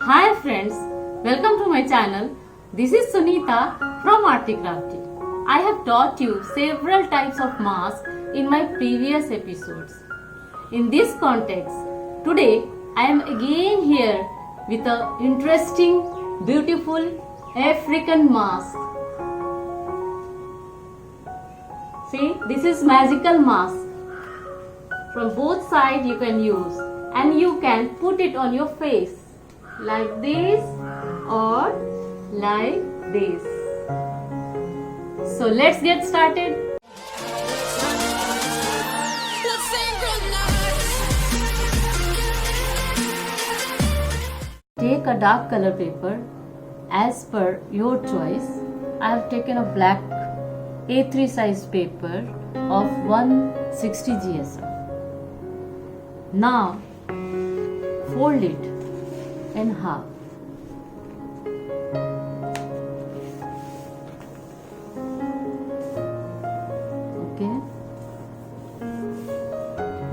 Hi friends, welcome to my channel. This is Sunita from Arti Crafty. I have taught you several types of masks in my previous episodes. In this context, today I am again here with an interesting, beautiful African mask. See, this is magical mask. From both sides you can use and you can put it on your face like this or like this. So let's get started. Take a dark color paper as per your choice. I have taken a black A3 size paper of 160 GSM. Now fold it in half. Okay.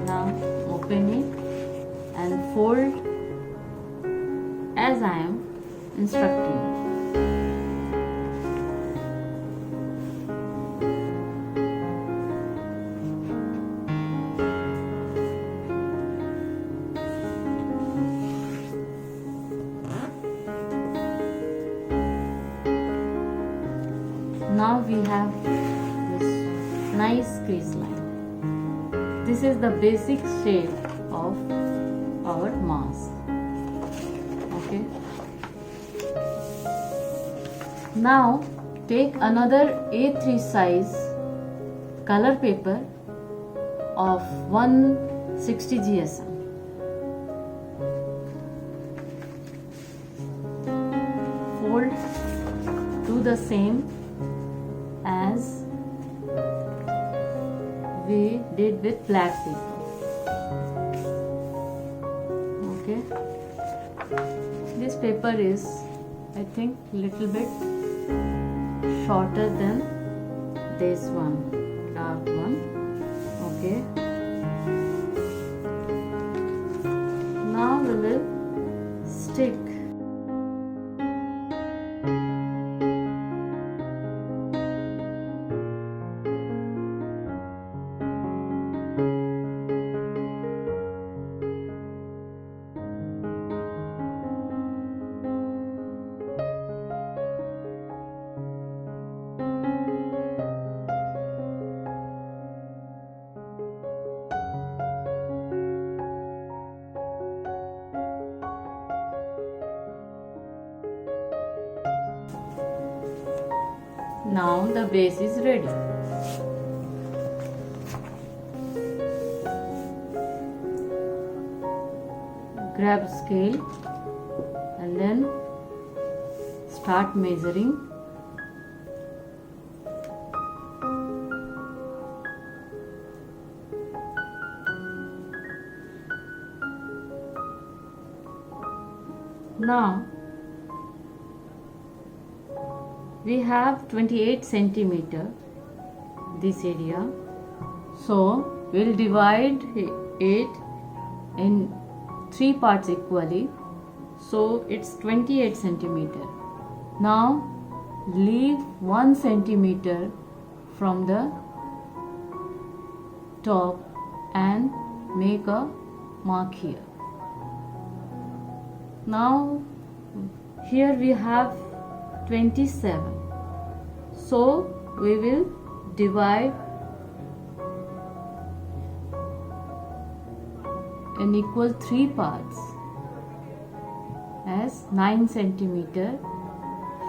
Now open it and fold as I am instructing. Now we have this nice crease line. This is the basic shape of our mask. Okay. Now take another A3 size color paper of 160 GSM. Fold to the same as we did with black paper. Okay, this paper is, I think, little bit shorter than this one, dark one. Okay, now we will stick Now the base is ready. Grab scale and then start measuring. Now we have 28 centimeter this area, so we'll divide it in 3 parts equally, so it's 28 centimeter. Now leave 1 centimeter from the top and make a mark here. Now here we have 27, so we will divide in equal 3 parts as 9 centimeter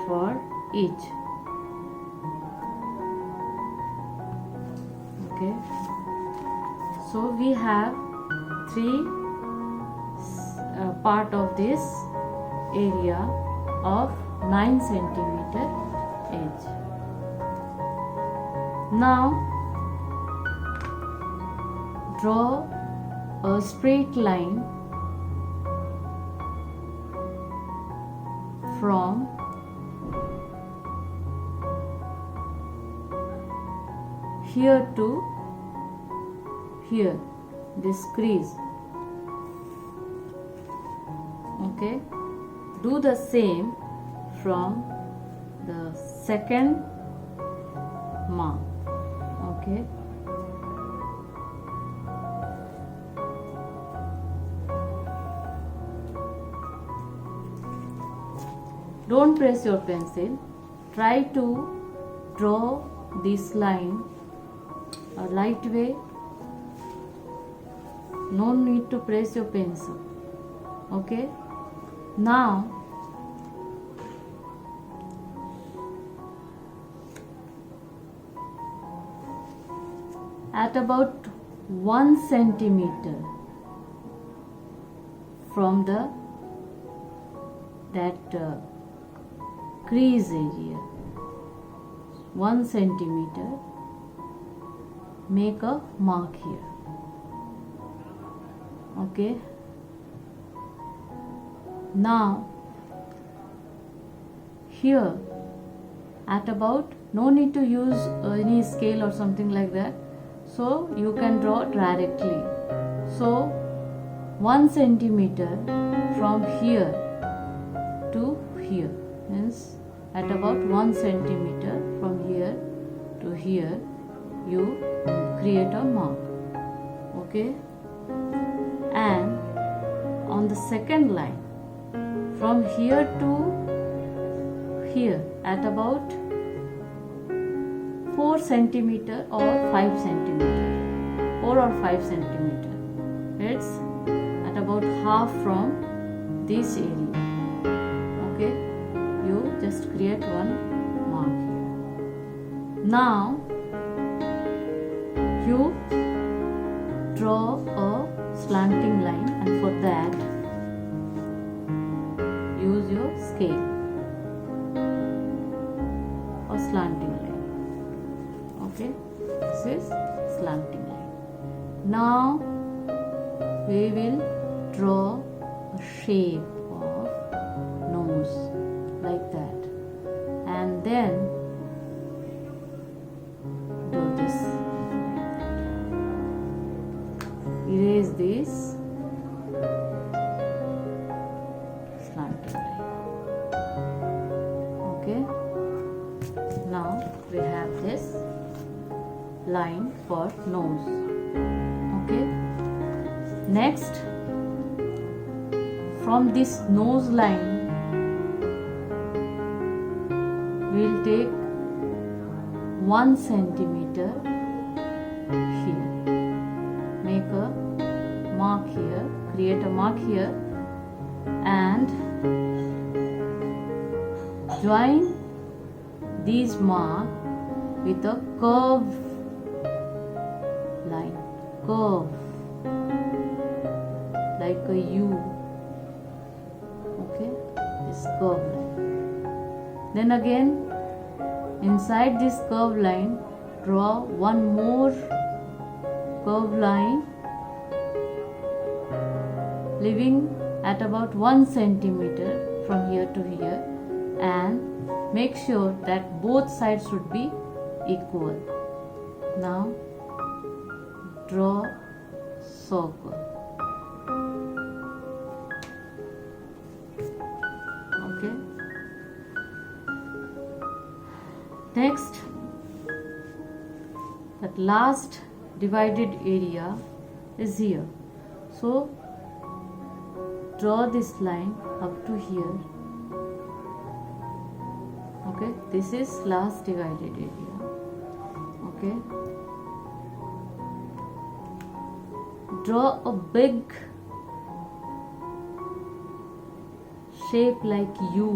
for each. Okay, so we have 3 part of this area of 9 centimeter each. Now draw a straight line from here to here, this crease. Okay, do the same from the second mark. Okay. Don't press your pencil. Try to draw this line a light way. No need to press your pencil. Okay. Now at about 1 centimeter from that crease area, 1 centimeter, make a mark here. Okay. Now here at about, no need to use any scale or something like that, so you can draw directly. So 1 centimeter from here to here, means at about 1 centimeter from here to here you create a mark. Okay. And on the second line, from here to here at about 4 centimeter or 5 centimeter, 4 or 5 centimeter, it's at about half from this area. Okay, you just create one mark here. Now you draw a slanting line, and for that use your scale or slanting line. Okay, this is slanting line. Now we will draw a shape of nose like that, and then do this like that. Erase this slanting line. Okay, now we have this line for nose. Okay, next from this nose line we will take 1 centimeter here, make a mark here, create a mark here, and join these mark with a curve line, curve like a U. Okay, this curve line. Then again, inside this curve line, draw one more curve line, leaving at about 1 centimeter from here to here, and make sure that both sides should be equal. Now draw circle. Okay. Next, that last divided area is here. So draw this line up to here. Okay, this is last divided area. Okay, draw a big shape like U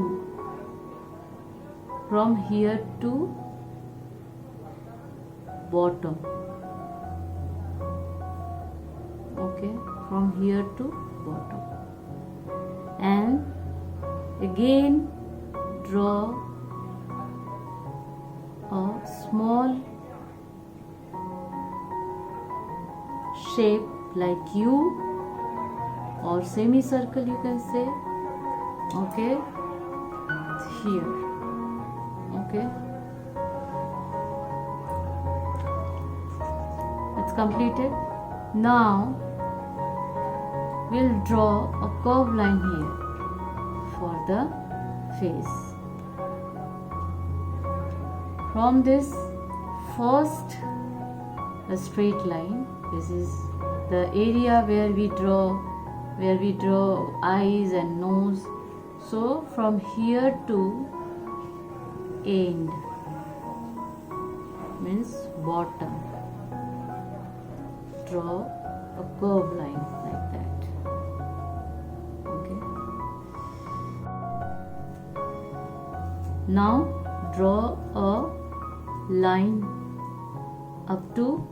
from here to bottom. Okay, from here to bottom, and again draw a small shape like U or semicircle, you can say. Okay, here. Okay, it's completed. Now we'll draw a curved line here for the face. From this first straight line, this is the area where we draw eyes and nose. So from here to end means bottom. Draw a curved line like that. Okay. Now draw a line up to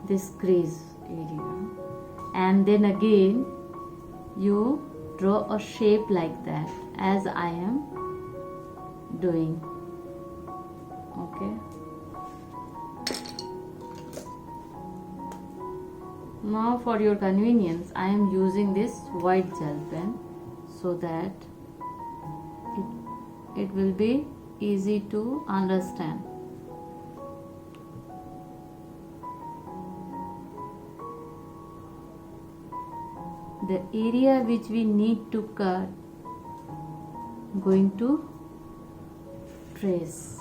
this crease area, and then again you draw a shape like that as I am doing. Okay. Now for your convenience, I am using this white gel pen so that it will be easy to understand. The area which we need to cut, going to trace.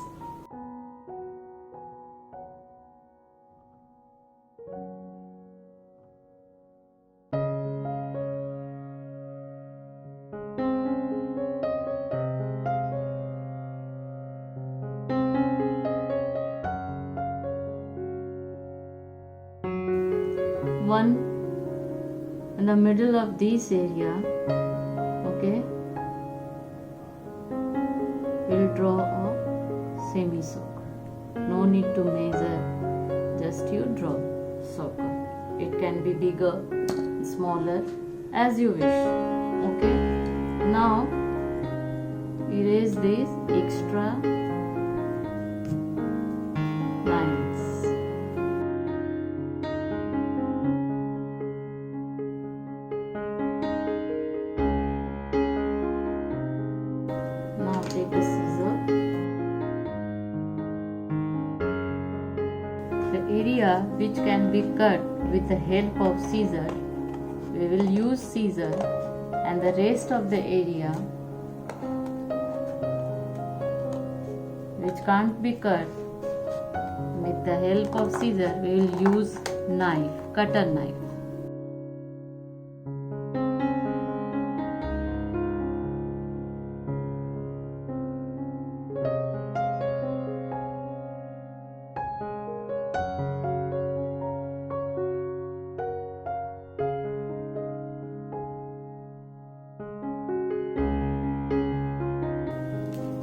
One in the middle of this area, okay, we'll draw a semicircle. No need to measure, just you draw circle. It can be bigger, smaller, as you wish. Okay. Now erase these extra lines. Take a scissor. The area which can be cut with the help of scissor, we will use scissor, and the rest of the area which can't be cut with the help of scissor, we will use knife, cutter knife.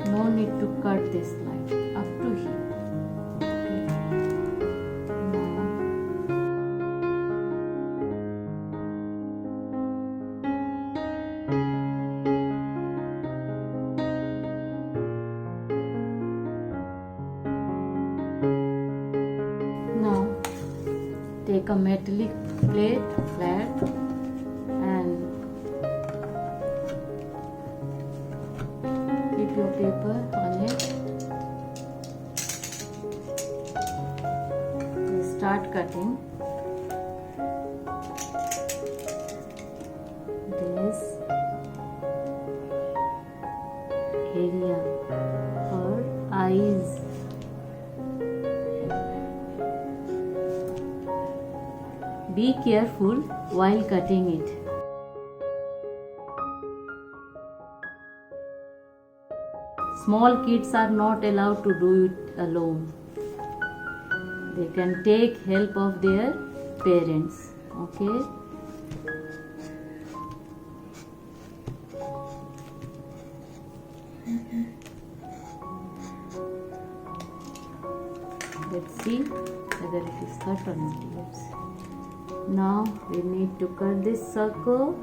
No need to cut this line up to here. Okay. Now take a metallic plate flat and keep your paper on it. You start cutting this area for eyes. Be careful while cutting it. Small kids are not allowed to do it alone. They can take help of their parents. Okay? Let's see whether it is cut or not. Yes. Now we need to cut this circle.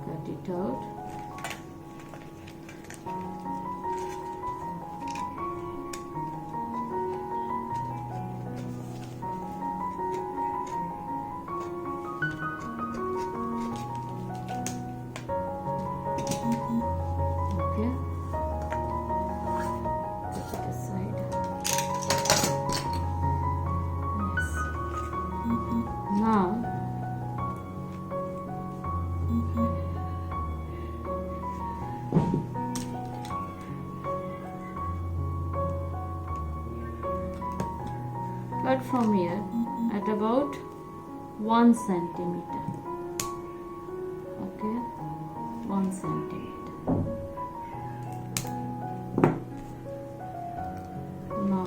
Cut it out. cut from here at about 1 centimeter. Okay, 1 centimeter. Now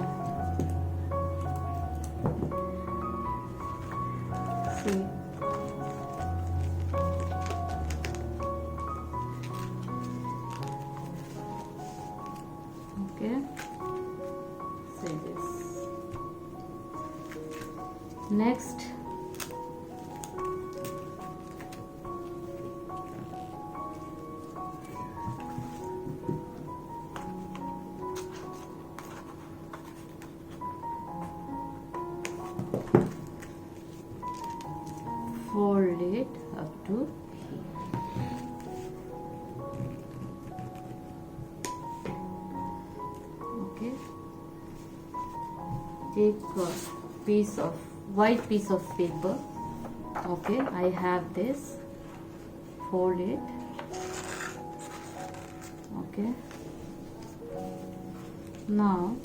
see, okay, say this. Next, fold it up to here. Okay, take a piece of white piece of paper. Okay, I have this. Fold it. Okay, now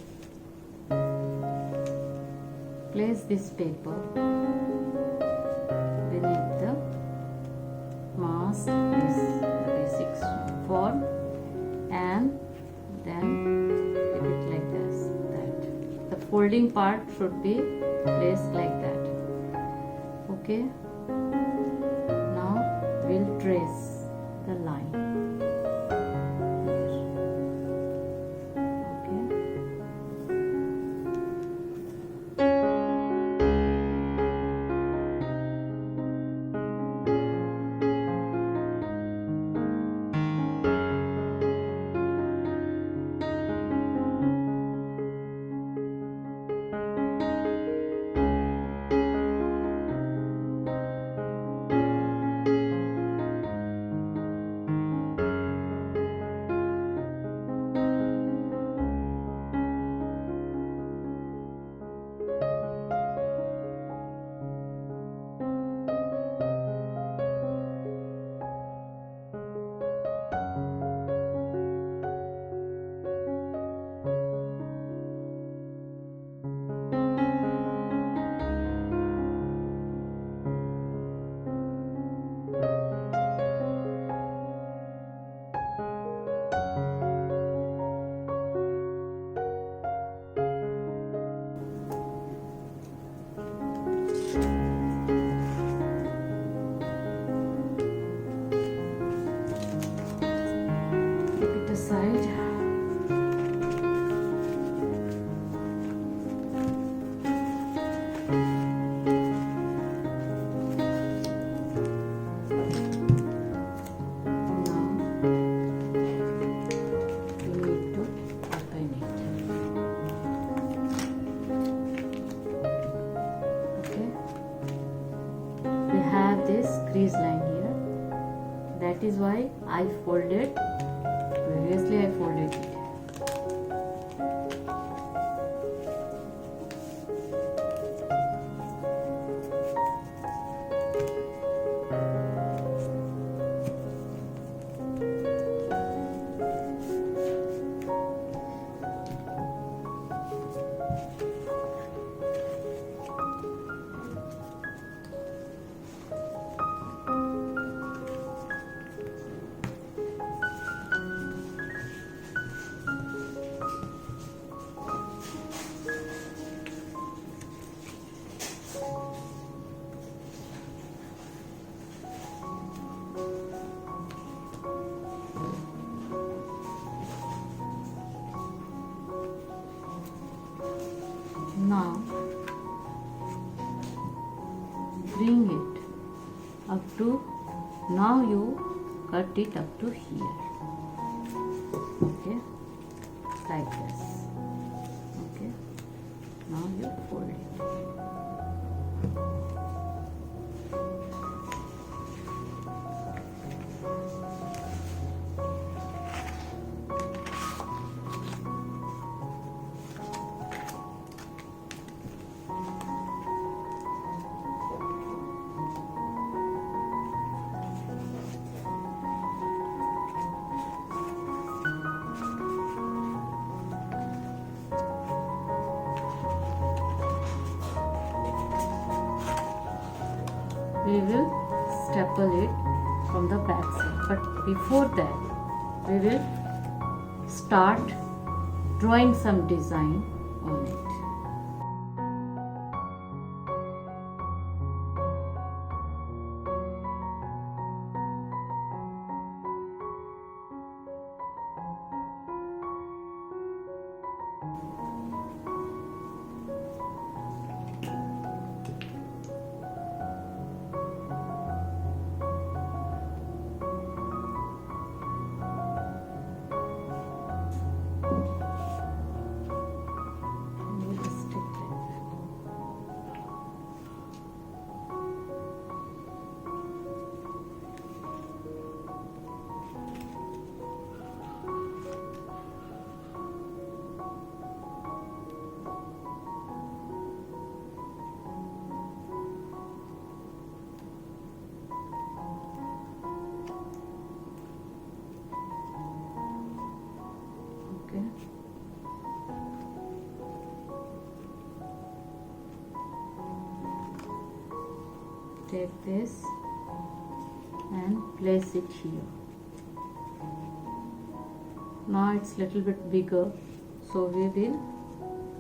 place this paper beneath the mask, is the basic form, and then keep it like this. That the folding part should be placed like that. Okay, now we'll trace the line here. Okay, keep it aside. Crease line here. That is why I folded. Previously I folded it. Now bring it up to, now you cut it up to here. Okay, like this. Okay, now you fold it. we will staple it from the back side. But before that, we will start drawing some design on it. Okay. Take this and place it here. Now it's little bit bigger, so we will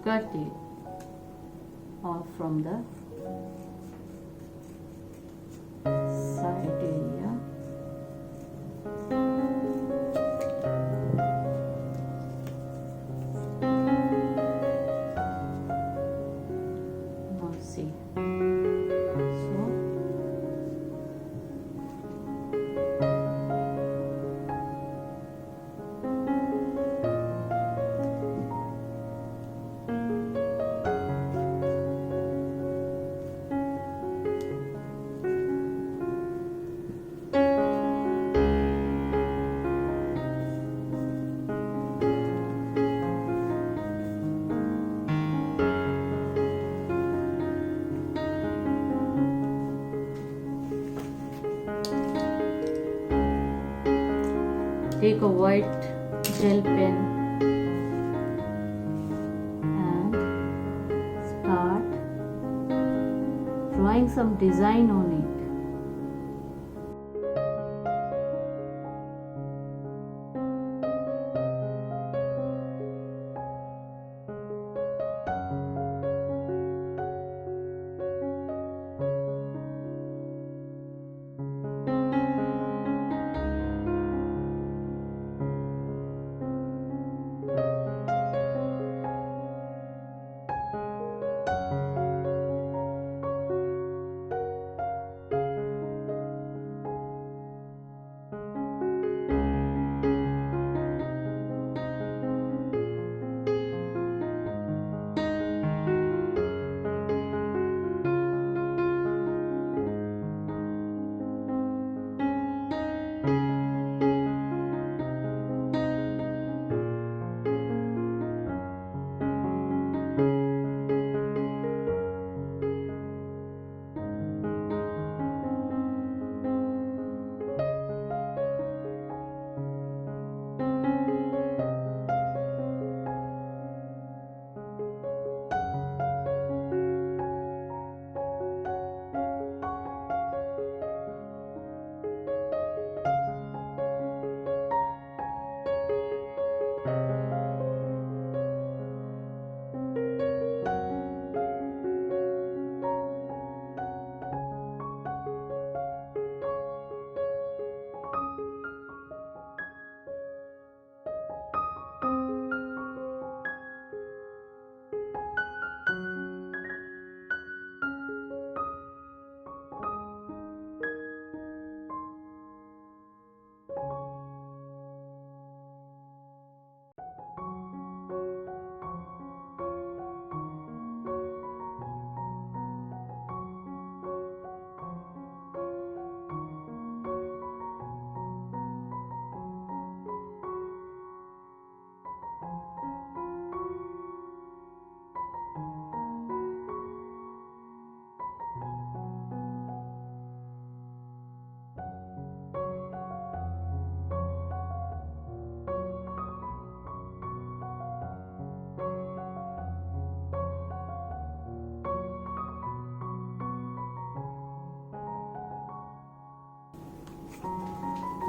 cut it off from the side area. Now see. Take a white gel pen and start drawing some design on it.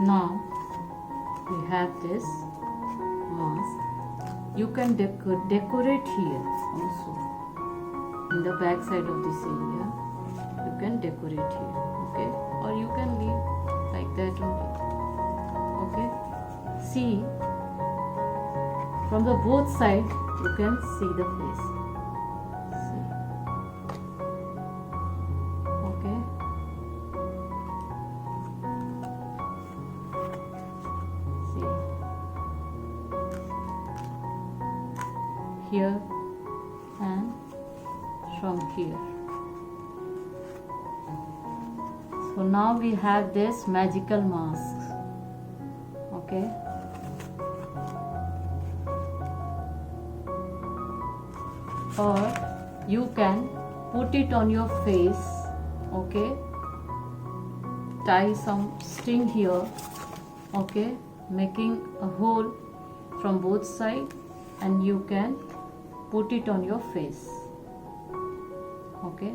Now we have this mask. You can decorate here also. In the back side of this area, you can decorate here, okay? Or you can leave like that only, okay? See, from the both sides, you can see the face. See, okay? See, here and from here. So now we have this magical mask, okay? Or you can put it on your face, okay? Tie some string here, okay? Making a hole from both sides, and you can put it on your face, okay?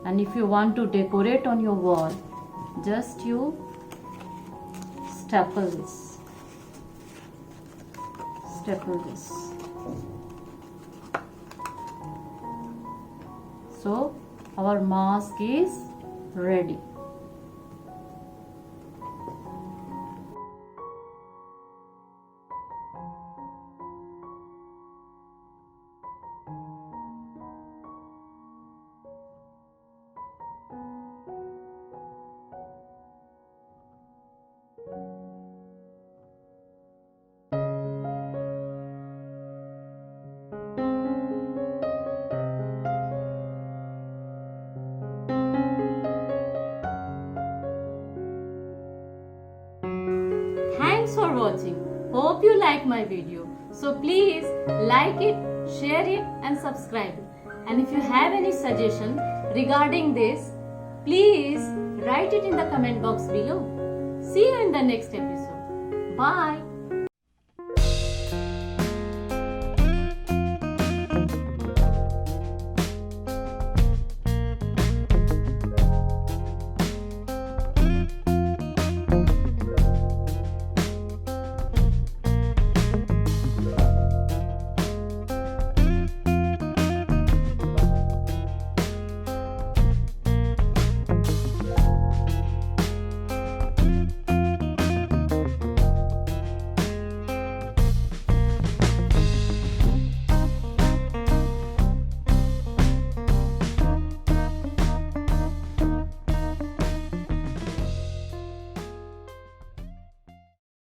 And if you want to decorate on your wall, just you staple this. So our mask is ready. Thanks for watching. Hope you like my video. So please like it, share it and subscribe. And if you have any suggestion regarding this, please write it in the comment box below. See you in the next episode. Bye.